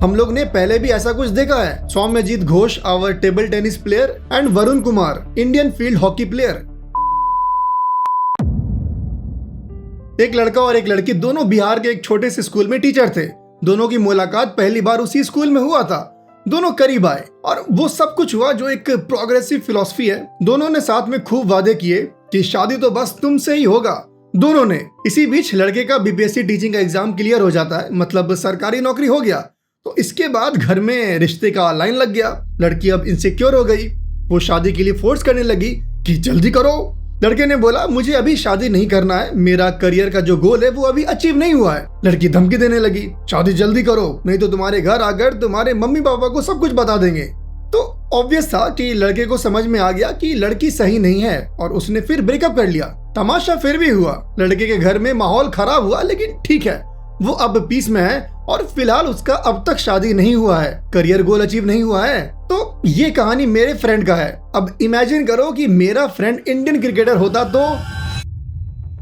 हम लोग ने पहले भी ऐसा कुछ देखा है। Soumyajit Ghosh, our table tennis player, and Varun Kumar, Indian field hockey player. एक लड़का और एक लड़की दोनों बिहार के एक छोटे से स्कूल में टीचर थे। दोनों की मुलाकात पहली बार उसी स्कूल में हुआ था। दोनों करीब आए और वो सब कुछ हुआ जो एक प्रोग्रेसिव फिलॉसफी है। दोनों ने साथ में खूब वादे किए कि शादी तो बस तुमसे ही होगा। दोनों ने। इसी बीच लड़के का बीपीएससी टीचिंग का एग्जाम क्लियर हो जाता है, मतलब सरकारी नौकरी हो गया। तो इसके बाद घर में रिश्ते का लाइन लग गया। लड़की अब इनसिक्योर हो गई। वो शादी के लिए फोर्स करने लगी कि जल्दी करो। लड़के ने बोला मुझे अभी शादी नहीं करना है, मेरा करियर का जो गोल है वो अभी अचीव नहीं हुआ है। लड़की धमकी देने लगी, शादी जल्दी करो नहीं तो तुम्हारे घर आकर तुम्हारे मम्मी पापा को सब कुछ बता देंगे। तो ऑब्वियस था कि लड़के को समझ में आ गया कि लड़की सही नहीं है और उसने फिर ब्रेकअप कर लिया। तमाशा फिर भी हुआ। लड़के के घर में माहौल खराब हुआ, लेकिन ठीक है, वो अब पीस में है और फिलहाल उसका अब तक शादी नहीं हुआ है, करियर गोल अचीव नहीं हुआ है। तो ये कहानी मेरे फ्रेंड का है। अब इमेजिन करो कि मेरा फ्रेंड इंडियन क्रिकेटर होता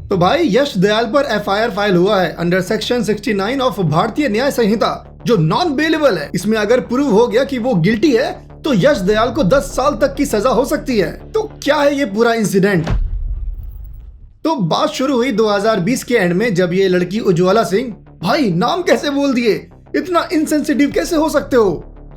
तो भाई यश दयाल पर एफआईआर फाइल हुआ है अंडर सेक्शन 69 ऑफ भारतीय न्याय संहिता, जो नॉन बेलेबल है। इसमें अगर प्रूव हो गया कि वो गिल्टी है तो यश दयाल को 10 साल तक की सजा हो सकती है। तो क्या है ये पूरा इंसिडेंट? तो बात शुरू हुई 2020 के एंड में, जब ये लड़की उज्ज्वला सिंह, भाई नाम कैसे बोल दिए, इतना इनसेंसिटिव कैसे हो सकते हो?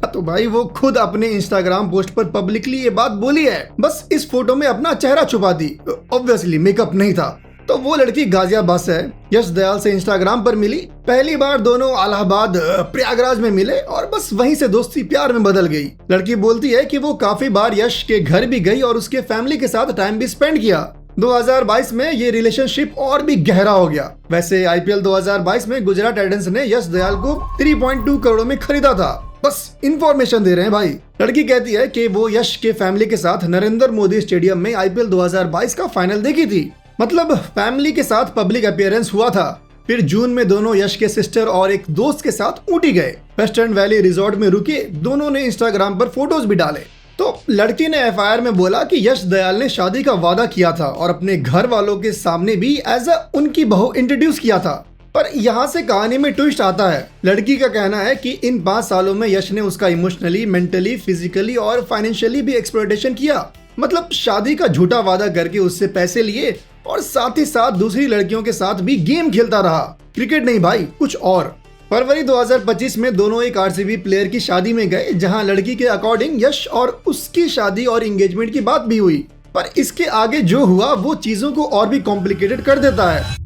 तो भाई वो खुद अपने इंस्टाग्राम पोस्ट पर पब्लिकली ये बात बोली है। बस इस फोटो में अपना चेहरा छुपा दी, ऑब्वियसली मेकअप नहीं था। तो वो लड़की गाजियाबाद से है, यश दयाल से इंस्टाग्राम पर मिली। पहली बार दोनों इलाहाबाद प्रयागराज में मिले और बस वहीं से दोस्ती प्यार में बदल गई। लड़की बोलती है कि वो काफी बार यश के घर भी गई और उसके फैमिली के साथ टाइम भी स्पेंड किया। 2022 में ये रिलेशनशिप और भी गहरा हो गया। वैसे आईपीएल 2022 में गुजरात टाइटंस ने यश दयाल को 3.2 करोड़ में खरीदा था। बस इंफॉर्मेशन दे रहे हैं भाई। लड़की कहती है कि वो यश के फैमिली के साथ नरेंद्र मोदी स्टेडियम में आईपीएल 2022 का फाइनल देखी थी। मतलब फैमिली के साथ पब्लिक अपीयरेंस हुआ था। फिर जून में दोनों यश के सिस्टर और एक दोस्त के साथ ऊटी गए। वेस्टर्न वैली रिजॉर्ट में रुके। दोनों ने इंस्टाग्राम पर फोटोज भी डाले। तो लड़की ने एफआईआर में बोला कि यश दयाल ने शादी का वादा किया था और अपने घर वालों के सामने भी एज अ उनकी बहू इंट्रोड्यूस किया था। पर यहाँ से कहानी में ट्विस्ट आता है। लड़की का कहना है कि इन 5 सालों में यश ने उसका इमोशनली, मेंटली, फिजिकली और फाइनेंशियली भी एक्सप्लॉयटेशन किया। मतलब शादी का झूठा वादा करके उससे पैसे लिए और साथ ही साथ दूसरी लड़कियों के साथ भी गेम खेलता रहा। क्रिकेट नहीं भाई, कुछ और। फरवरी 2025 में दोनों एक आरसीबी प्लेयर की शादी में गए, जहां लड़की के अकॉर्डिंग यश और उसकी शादी और एंगेजमेंट की बात भी हुई। पर इसके आगे जो हुआ वो चीजों को और भी कॉम्प्लिकेटेड कर देता है।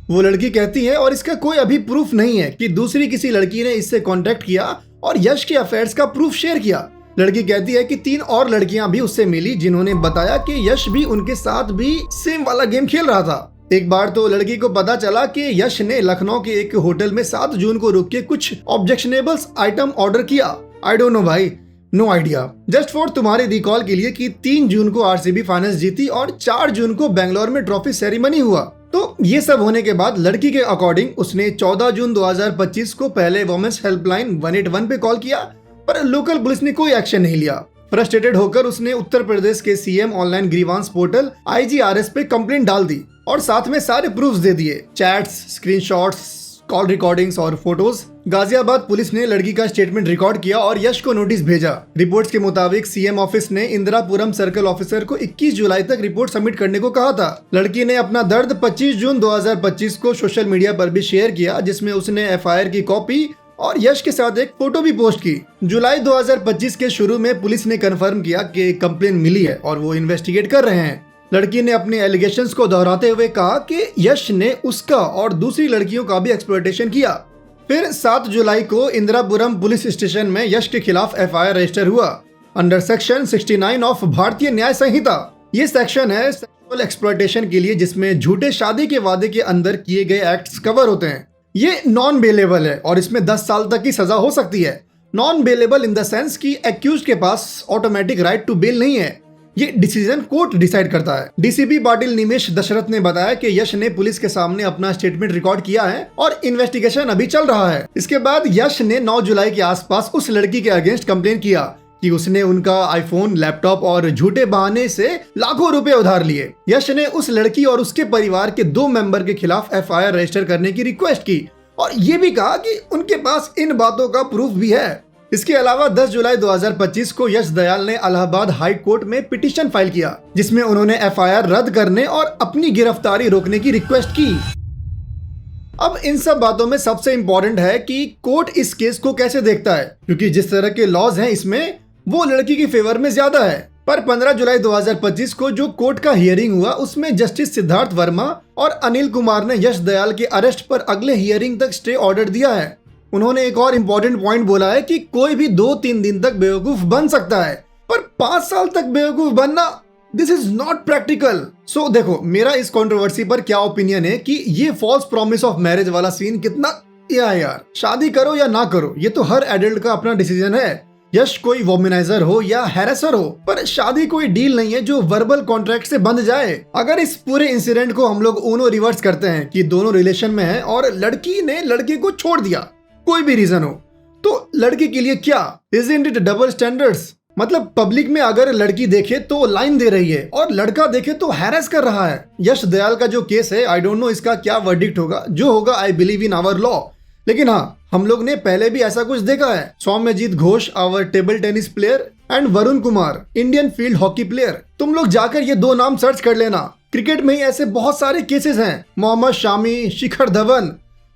वो लड़की कहती है, और इसका कोई अभी प्रूफ नहीं है, कि दूसरी किसी लड़की ने इससे कांटेक्ट किया और यश के अफेयर्स का प्रूफ शेयर किया। लड़की कहती है कि 3 और लड़कियां भी उससे मिली, जिन्होंने बताया कि यश भी उनके साथ भी सेम वाला गेम खेल रहा था। एक बार तो लड़की को पता चला कि यश ने लखनऊ के एक होटल में 7 जून को रुक के कुछ ऑब्जेक्शनेबल आइटम ऑर्डर किया। आई डोंट नो भाई, नो आइडिया। जस्ट फॉर तुम्हारे रिकॉल के लिए कि 3 जून को आरसीबी फाइनल्स जीती और 4 जून को बेंगलोर में ट्रॉफी सेरेमनी हुआ। तो ये सब होने के बाद लड़की के अकॉर्डिंग उसने 14 जून 2025 को पहले वुमेन्स हेल्पलाइन 181 पे कॉल किया, पर लोकल पुलिस ने कोई एक्शन नहीं लिया। फ्रस्ट्रेटेड होकर उसने उत्तर प्रदेश के CM online grievance portal IGRS पे कंप्लेंट डाल दी और साथ में सारे प्रूफ्स दे दिए, चैट्स, स्क्रीनशॉट्स, कॉल रिकॉर्डिंग्स और फोटोज। गाजियाबाद पुलिस ने लड़की का स्टेटमेंट रिकॉर्ड किया और यश को नोटिस भेजा। रिपोर्ट्स के मुताबिक सीएम ऑफिस ने इंदिरापुरम सर्कल ऑफिसर को 21 जुलाई तक रिपोर्ट सबमिट करने को कहा था। लड़की ने अपना दर्द 25 जून 2025 को सोशल मीडिया पर भी शेयर किया, जिसमें उसने एफआईआर की कॉपी और यश के साथ एक फोटो भी पोस्ट की। जुलाई 2025 के शुरू में पुलिस ने कंफर्म किया कि कंप्लेन मिली है और वो इन्वेस्टिगेट कर रहे हैं। लड़की ने अपने एलिगेशंस को दोहराते हुए कहा कि यश ने उसका और दूसरी लड़कियों का भी एक्सप्लॉयटेशन किया। फिर 7 जुलाई को इंदिरापुरम पुलिस स्टेशन में यश के खिलाफ एफआईआर रजिस्टर हुआ अंडर सेक्शन 69 ऑफ भारतीय न्याय संहिता। ये सेक्शन है सेक्सुअल एक्सप्लॉयटेशन के लिए, जिसमें झूठे शादी के वादे के अंदर किए गए एक्ट्स कवर होते हैं। ये नॉन बेलेबल है और इसमें 10 साल तक की सजा हो सकती है। Non bailable in the sense कि एक्यूज्ड के पास ऑटोमेटिक राइट टू बेल नहीं है। ये डिसीजन कोर्ट डिसाइड करता है। डीसीपी पाटिल निमेश दशरथ ने बताया कि यश ने पुलिस के सामने अपना स्टेटमेंट रिकॉर्ड किया है और इन्वेस्टिगेशन अभी चल रहा है। इसके बाद यश ने 9 जुलाई के आसपास उस लड़की के अगेंस्ट कंप्लेन किया कि उसने उनका आईफोन, लैपटॉप और झूठे बहाने से लाखों रुपए उधार लिए। यश ने उस लड़की और उसके परिवार के 2 मेंबर के खिलाफ एफआईआर रजिस्टर करने की रिक्वेस्ट की और ये भी कहा कि उनके पास इन बातों का प्रूफ भी है। इसके अलावा 10 जुलाई 2025 को यश दयाल ने इलाहाबाद हाई कोर्ट में पिटीशन फाइल किया, जिसमें उन्होंने एफआईआर रद्द करने और अपनी गिरफ्तारी रोकने की रिक्वेस्ट की। अब इन सब बातों में सबसे इंपॉर्टेंट है कि कोर्ट इस केस को कैसे देखता है, क्योंकि जिस तरह के लॉज हैं इसमें वो लड़की की फेवर में ज्यादा है। पर 15 जुलाई 2025 को जो कोर्ट का हियरिंग हुआ उसमें जस्टिस सिद्धार्थ वर्मा और अनिल कुमार ने यश दयाल के अरेस्ट पर अगले हियरिंग तक स्टे ऑर्डर दिया है। उन्होंने एक और इम्पोर्टेंट पॉइंट बोला है कि कोई भी 2-3 दिन तक बेवकूफ बन सकता है, पर 5 साल तक बेवकूफ बनना, दिस इज नॉट प्रैक्टिकल। सो देखो, मेरा इस कंट्रोवर्सी पर क्या ओपिनियन है कि ये फॉल्स प्रॉमिस ऑफ मैरिज वाला सीन कितना यार, शादी करो या ना करो ये तो हर एडल्ट का अपना डिसीजन है। यश कोई वोमेनाइजर हो या हैरेसर हो, पर शादी कोई डील नहीं है जो वर्बल कॉन्ट्रैक्ट से बंध जाए। अगर इस पूरे इंसिडेंट को हम लोग उनो रिवर्स करते हैं कि दोनों रिलेशन में हैं और लड़की ने लड़के को छोड़ दिया, कोई भी रीजन हो, तो लड़के के लिए क्या, इजंट इट डबल स्टैंडर्ड्स? मतलब पब्लिक में अगर लड़की देखे तो लाइन दे रही है और लड़का देखे तो हैरेस कर रहा है। यश दयाल का जो केस है, आई डोंट नो इसका क्या वर्डिक्ट होगा, जो होगा I believe in our law. लेकिन हाँ, हम लोग ने पहले भी ऐसा कुछ देखा है। Soumyajit Ghosh, our table tennis player, and Varun Kumar, Indian field hockey player. तुम लोग जाकर ये 2 नाम सर्च कर लेना, क्रिकेट में ही ऐसे बहुत सारे केसेस हैं, मोहम्मद शामी, शिखर धवन।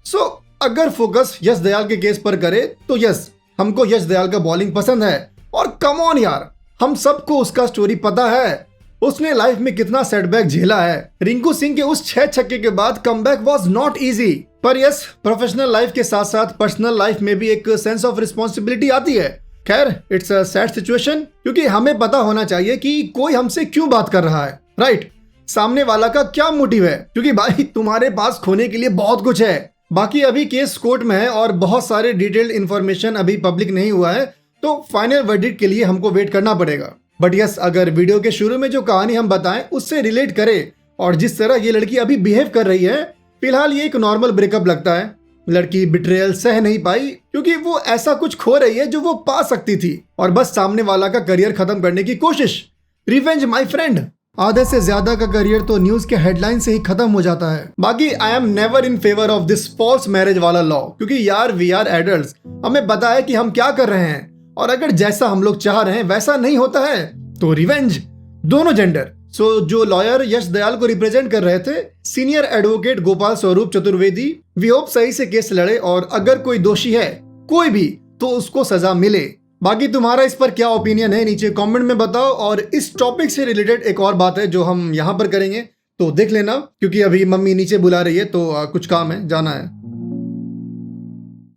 सो अगर फोकस यश दयाल के केस पर करे तो यस, हमको यश दयाल का बॉलिंग पसंद है। और कम ऑन यार, हम सबको उसका स्टोरी पता है, उसने लाइफ में कितना सेटबैक झेला है। रिंकू सिंह के उस 6 छक्के के बाद कमबैक वाज नॉट इजी। पर यस, प्रोफेशनल लाइफ के साथ साथ पर्सनल लाइफ में भी एक सेंस ऑफ रिस्पॉन्सिबिलिटी आती है। खैर, इट्स अ सैड सिचुएशन, क्योंकि हमें पता होना चाहिए कि कोई हमसे क्यों बात कर रहा है, राइट? सामने वाला का क्या मोटिव है, क्योंकि भाई तुम्हारे पास खोने के लिए बहुत कुछ है। बाकी अभी केस कोर्ट में है और बहुत सारे डिटेल्ड इन्फॉर्मेशन अभी पब्लिक नहीं हुआ है, तो फाइनल वर्डिक्ट के लिए हमको वेट करना पड़ेगा। बट यस, अगर वीडियो के शुरू में जो कहानी हम बताएं उससे रिलेट करे और जिस तरह ये लड़की अभी बिहेव कर रही है, फिलहाल ये एक नॉर्मल ब्रेकअप लगता है। लड़की बिट्रेयल सह नहीं पाई क्योंकि वो ऐसा कुछ खो रही है जो वो पा सकती थी, और बस सामने वाला का करियर खत्म करने की कोशिश। Revenge my friend. आधे से ज्यादा का करियर तो न्यूज के हेडलाइन से ही खत्म हो जाता है। बाकी I am never in favour of this false marriage वाला लॉ, क्योंकि यार वी आर एडल्ट्स, हमें पता है कि हम क्या कर रहे हैं, और अगर जैसा हम लोग चाह रहे हैं वैसा नहीं होता है तो रिवेंज, दोनों जेंडर। सो जो लॉयर यश दयाल को रिप्रेजेंट कर रहे थे, सीनियर एडवोकेट गोपाल स्वरूप चतुर्वेदी, वी होप सही से केस लड़े और अगर कोई दोषी है कोई भी तो उसको सजा मिले। बाकी तुम्हारा इस पर क्या ओपिनियन है नीचे कमेंट में बताओ। और इस टॉपिक से रिलेटेड एक और बात है जो हम यहाँ पर करेंगे, तो देख लेना, क्योंकि अभी मम्मी नीचे बुला रही है तो कुछ काम है, जाना है।